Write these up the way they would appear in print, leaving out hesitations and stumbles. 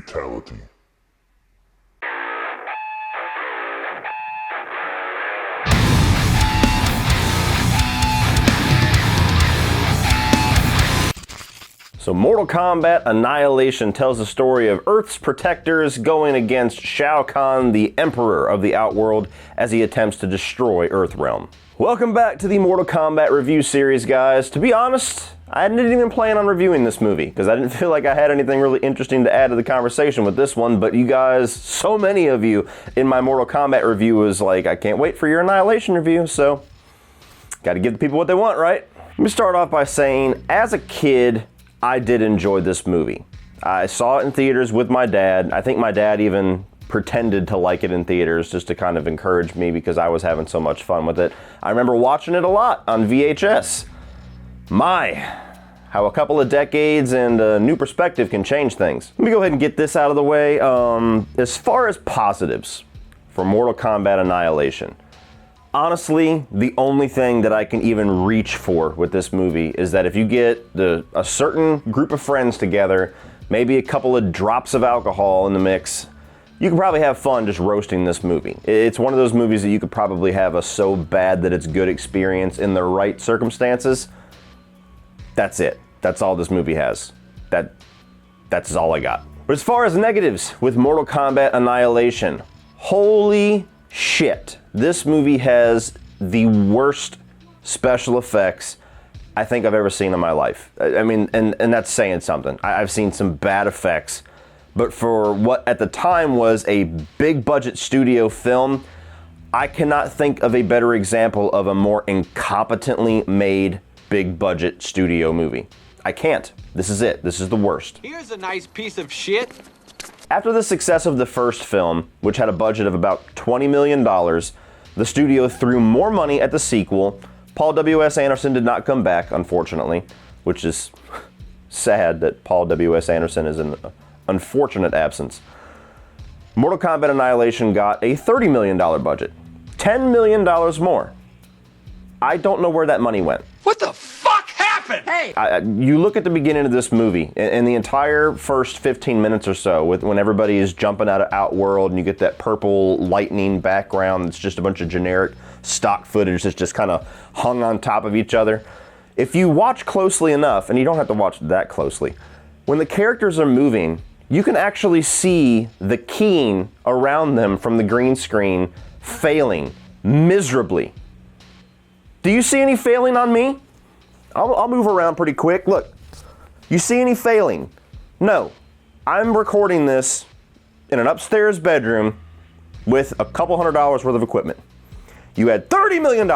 fatality. So Mortal Kombat Annihilation tells the story of Earth's protectors going against Shao Kahn, the Emperor of the Outworld, as he attempts to destroy Earthrealm. Welcome back to the Mortal Kombat review series, guys. To be honest, I didn't even plan on reviewing this movie, because I didn't feel like I had anything really interesting to add to the conversation with this one, but you guys, so many of you in my Mortal Kombat review was like, I can't wait for your Annihilation review, so gotta give the people what they want, right? Let me start off by saying, as a kid, I did enjoy this movie. I saw it in theaters with my dad. I think my dad even pretended to like it in theaters just to kind of encourage me because I was having so much fun with it. I remember watching it a lot on VHS. How a couple of decades and a new perspective can change things. Let me go ahead and get this out of the way. As far as positives for Mortal Kombat Annihilation, honestly, the only thing that I can even reach for with this movie is that if you get a certain group of friends together, maybe a couple of drops of alcohol in the mix, you can probably have fun just roasting this movie. It's one of those movies that you could probably have a so bad that it's good experience in the right circumstances. That's it. That's all this movie has. That's all I got. But as far as negatives with Mortal Kombat Annihilation, holy shit. This movie has the worst special effects I think I've ever seen in my life. I mean, and that's saying something. I've seen some bad effects, but for what at the time was a big budget studio film, I cannot think of a better example of a more incompetently made big budget studio movie. I can't. This is it. This is the worst. Here's a nice piece of shit. After the success of the first film, which had a budget of about $20 million, the studio threw more money at the sequel. Paul W.S. Anderson did not come back, unfortunately, which is sad that Paul W.S. Anderson is an unfortunate absence. Mortal Kombat Annihilation got a $30 million budget. $10 million more. I don't know where that money went. What the fuck happened? Hey! You look at the beginning of this movie, and the entire first 15 minutes or so, when everybody is jumping out of Outworld, and you get that purple lightning background that's just a bunch of generic stock footage that's just kind of hung on top of each other. If you watch closely enough, and you don't have to watch that closely, when the characters are moving, you can actually see the keying around them from the green screen failing miserably. Do you see any failing on me? I'll move around pretty quick. Look, you see any failing? No. I'm recording this in an upstairs bedroom with a couple $100 worth of equipment. You had $30 million.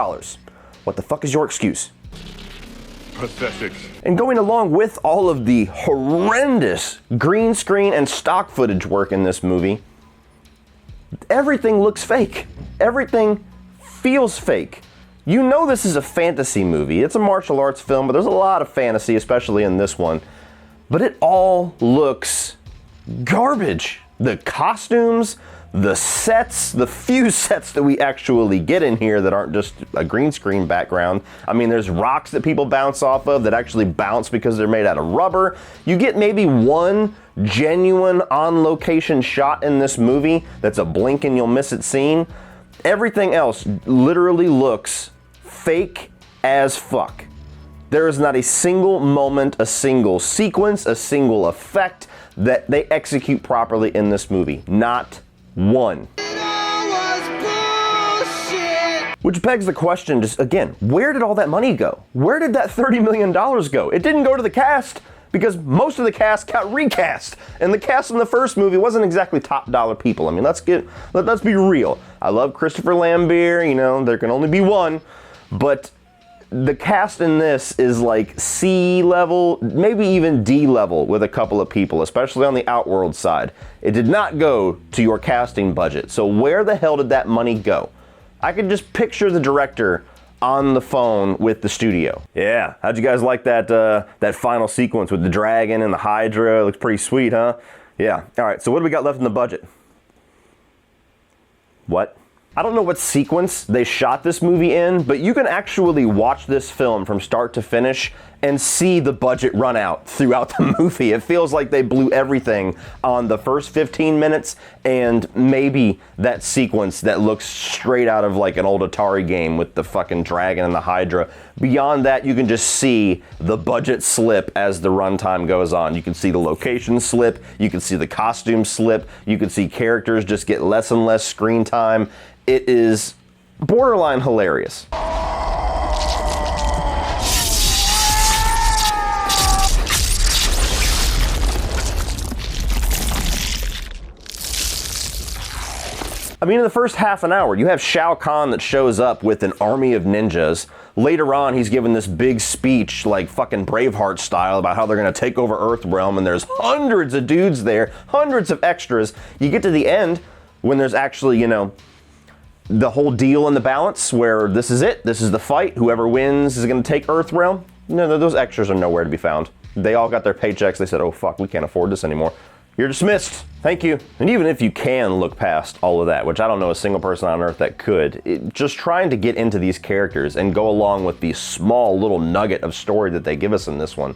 What the fuck is your excuse? Pathetic. And going along with all of the horrendous green screen and stock footage work in this movie, everything looks fake. Everything feels fake. You know this is a fantasy movie. It's a martial arts film, but there's a lot of fantasy, especially in this one. But it all looks garbage. The costumes, the sets, the few sets that we actually get in here that aren't just a green screen background. I mean, there's rocks that people bounce off of that actually bounce because they're made out of rubber. You get maybe one genuine on-location shot in this movie that's a blink and you'll miss it scene. Everything else literally looks fake as fuck. There is not a single moment, a single sequence, a single effect that they execute properly in this movie. Not one. Which begs the question, just again, where did all that money go? Where did that $30 million go? It didn't go to the cast because most of the cast got recast. And the cast in the first movie wasn't exactly top dollar people. I mean, let's be real. I love Christopher Lambert, you know, there can only be one. But the cast in this is like C level, maybe even D level with a couple of people, especially on the Outworld side. It did not go to your casting budget. So where the hell did that money go? I could just picture the director on the phone with the studio. Yeah, how'd you guys like that final sequence with the dragon and the Hydra? It looks pretty sweet, huh? Yeah, all right, so what do we got left in the budget? What? I don't know what sequence they shot this movie in, but you can actually watch this film from start to finish and see the budget run out throughout the movie. It feels like they blew everything on the first 15 minutes and maybe that sequence that looks straight out of like an old Atari game with the fucking dragon and the Hydra. Beyond that, you can just see the budget slip as the runtime goes on. You can see the location slip, you can see the costume slip, you can see characters just get less and less screen time. It is borderline hilarious. I mean, in the first half an hour, you have Shao Kahn that shows up with an army of ninjas. Later on, he's given this big speech, like fucking Braveheart style, about how they're gonna take over Earthrealm, and there's hundreds of dudes there, hundreds of extras. You get to the end, when there's actually, you know, the whole deal in the balance, where this is it, this is the fight, whoever wins is gonna take Earthrealm. No, those extras are nowhere to be found. They all got their paychecks, they said, oh fuck, we can't afford this anymore. You're dismissed. Thank you. And even if you can look past all of that, which I don't know a single person on earth that could, just trying to get into these characters and go along with the small little nugget of story that they give us in this one,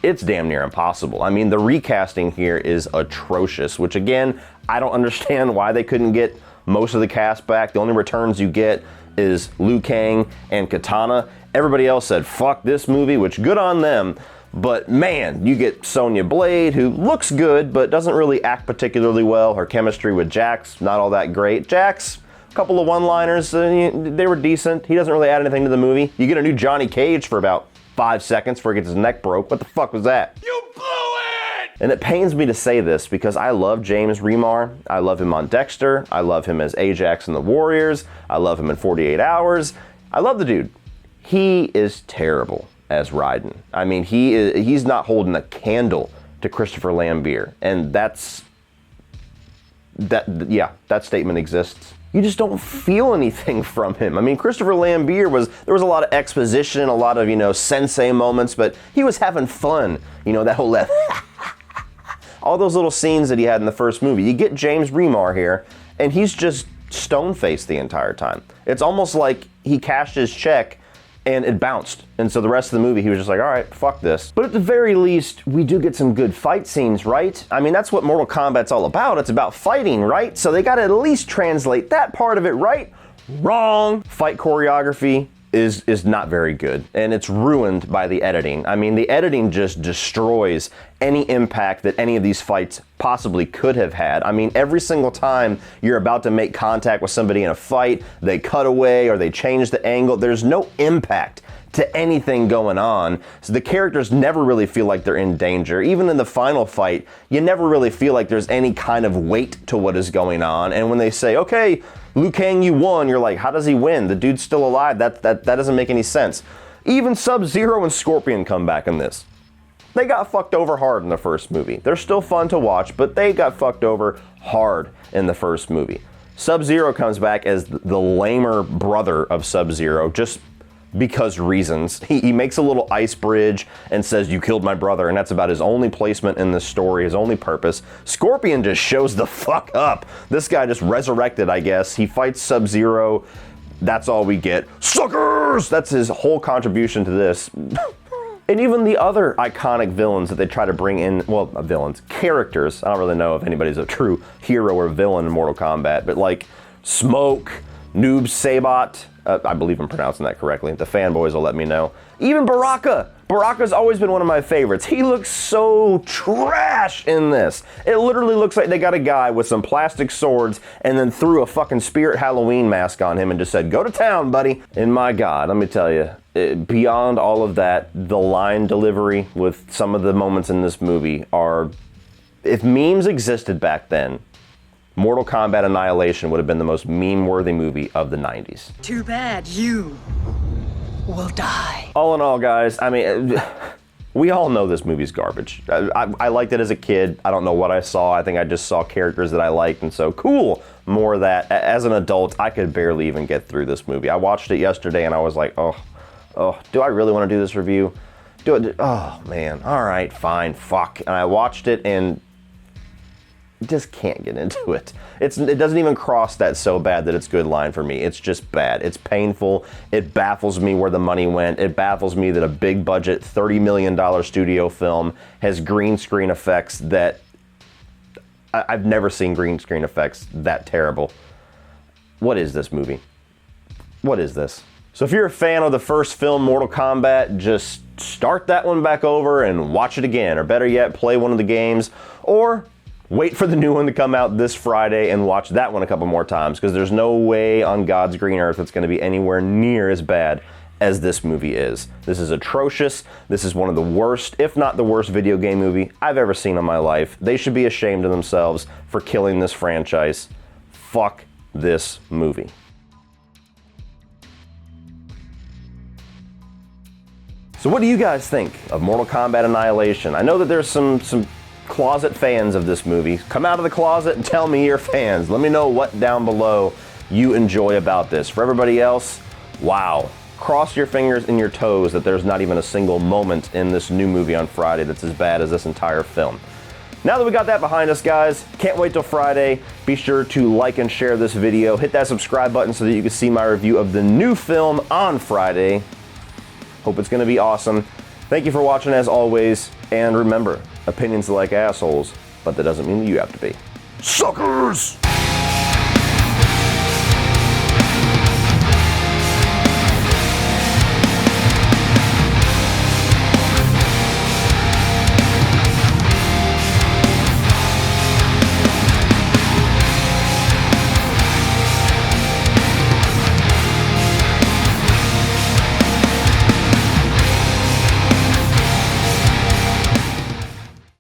it's damn near impossible. I mean, the recasting here is atrocious, which again, I don't understand why they couldn't get most of the cast back. The only returns you get is Liu Kang and Katana. Everybody else said, fuck this movie, which good on them. But man, you get Sonya Blade, who looks good, but doesn't really act particularly well. Her chemistry with Jax, not all that great. Jax, a couple of one-liners, they were decent. He doesn't really add anything to the movie. You get a new Johnny Cage for about 5 seconds before he gets his neck broke. What the fuck was that? You blew it! And it pains me to say this because I love James Remar. I love him on Dexter. I love him as Ajax in The Warriors. I love him in 48 Hours. I love the dude. He is terrible as Raiden. I mean, he's not holding a candle to Christopher Lambert, and that statement exists. You just don't feel anything from him. I mean, Christopher Lambert there was a lot of exposition, a lot of, you know, sensei moments, but he was having fun. You know, that whole all those little scenes that he had in the first movie. You get James Remar here, and he's just stone-faced the entire time. It's almost like he cashed his check and it bounced. And so the rest of the movie, he was just like, all right, fuck this. But at the very least, we do get some good fight scenes, right? I mean, that's what Mortal Kombat's all about. It's about fighting, right? So they gotta at least translate that part of it, right? Wrong. Fight choreography is not very good, and it's ruined by the editing. I mean, the editing just destroys any impact that any of these fights possibly could have had. I mean, every single time you're about to make contact with somebody in a fight, they cut away or they change the angle. There's no impact to anything going on. So the characters never really feel like they're in danger. Even in the final fight, you never really feel like there's any kind of weight to what is going on. And when they say, okay, Liu Kang, you won, you're like, how does he win? The dude's still alive. That doesn't make any sense. Even Sub-Zero and Scorpion come back in this. They got fucked over hard in the first movie. They're still fun to watch, but they got fucked over hard in the first movie. Sub-Zero comes back as the lamer brother of Sub-Zero, just because reasons. He makes a little ice bridge and says, you killed my brother, and that's about his only placement in this story, his only purpose. Scorpion just shows the fuck up. This guy just resurrected, I guess. He fights Sub-Zero. That's all we get. Suckers! That's his whole contribution to this. And even the other iconic villains that they try to bring in, well, villains, characters. I don't really know if anybody's a true hero or villain in Mortal Kombat, but like Smoke, Noob Saibot, I believe I'm pronouncing that correctly. The fanboys will let me know. Even Baraka. Baraka's always been one of my favorites. He looks so trash in this. It literally looks like they got a guy with some plastic swords and then threw a fucking Spirit Halloween mask on him and just said, go to town, buddy. And my God, let me tell you, beyond all of that, the line delivery with some of the moments in this movie are, if memes existed back then, Mortal Kombat Annihilation would have been the most meme-worthy movie of the 90s. Too bad you will die. All in all, guys, I mean, we all know this movie's garbage. I liked it as a kid. I don't know what I saw. I think I just saw characters that I liked, and so cool, more of that. As an adult, I could barely even get through this movie. I watched it yesterday, and I was like, oh, do I really want to do this review? Oh, man, all right, fine, fuck. And I watched it, and just can't get into it. It doesn't even cross that so bad that it's good line for me. It's just bad. It's painful. It baffles me where the money went. It baffles me that a big budget $30 million studio film has green screen effects that I've never seen green screen effects that terrible. What is this movie? What is this? So if you're a fan of the first film, Mortal Kombat, just start that one back over and watch it again, or better yet, play one of the games, or wait for the new one to come out this Friday and watch that one a couple more times, because there's no way on God's green earth it's going to be anywhere near as bad as this movie is. This is atrocious. This is one of the worst, if not the worst, video game movie I've ever seen in my life. They should be ashamed of themselves for killing this franchise. Fuck this movie. So what do you guys think of Mortal Kombat Annihilation? I know that there's some closet fans of this movie. Come out of the closet and tell me you're fans. Let me know what down below you enjoy about this. For everybody else, wow. Cross your fingers and your toes that there's not even a single moment in this new movie on Friday that's as bad as this entire film. Now that we got that behind us, guys, can't wait till Friday. Be sure to like and share this video. Hit that subscribe button so that you can see my review of the new film on Friday. Hope it's going to be awesome. Thank you for watching as always, and remember, opinions are like assholes, but that doesn't mean that you have to be. Suckers!